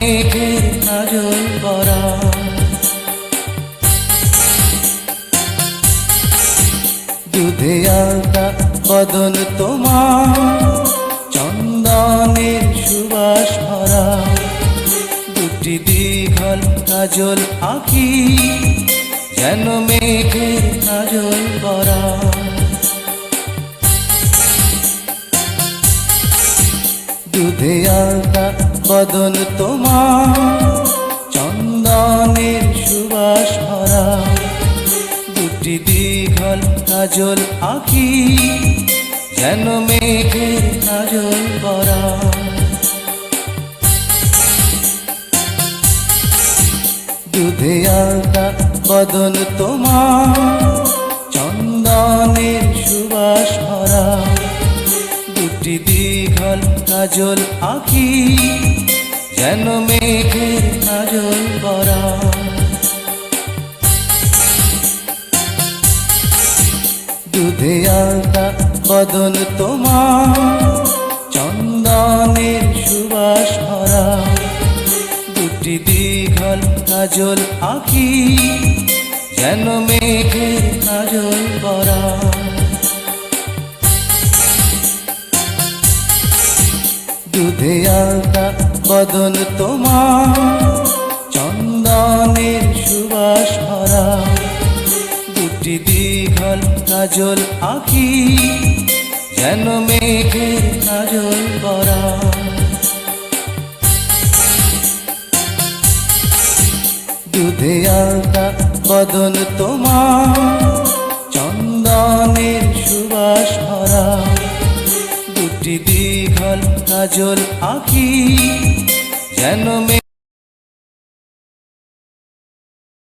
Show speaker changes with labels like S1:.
S1: মেঘের কাজল ভরা। দুধে আলতা বদন তোমার, চন্দনের সুবাস ভরা। দুটি দীঘল কাজল আঁখি, যেন মেঘের কাজল ভরা। দুধে আলতা বদন তোমার, চন্দনের সুবাস ভরা। দুটি দীঘল কাজল আঁখি, যেন মেঘের কাজল ভরা। দুধে আলতা বদন তোমার, চন্দনের সুবাস ভরা। দুটি দীঘল কাজল আঁখি, যেন মেঘের কাজল ভরা। দুধে আলতা বদন তোমার, চন্দনের সুবাস ভরা। দুটি দীঘল কাজল আঁখি, যেন মেঘের কাজল ভরা। দুধে আলতা বদন তোমার, চন্দনের সুবাস ভরা। দুটি দীঘল কাজল আঁখি, যেন মেঘের কাজল ভরা। দুধে আলতা বদন তোমার, চন্দনের সুবাস ভরা। দুটি দীঘল কাজল আঁখি, যেন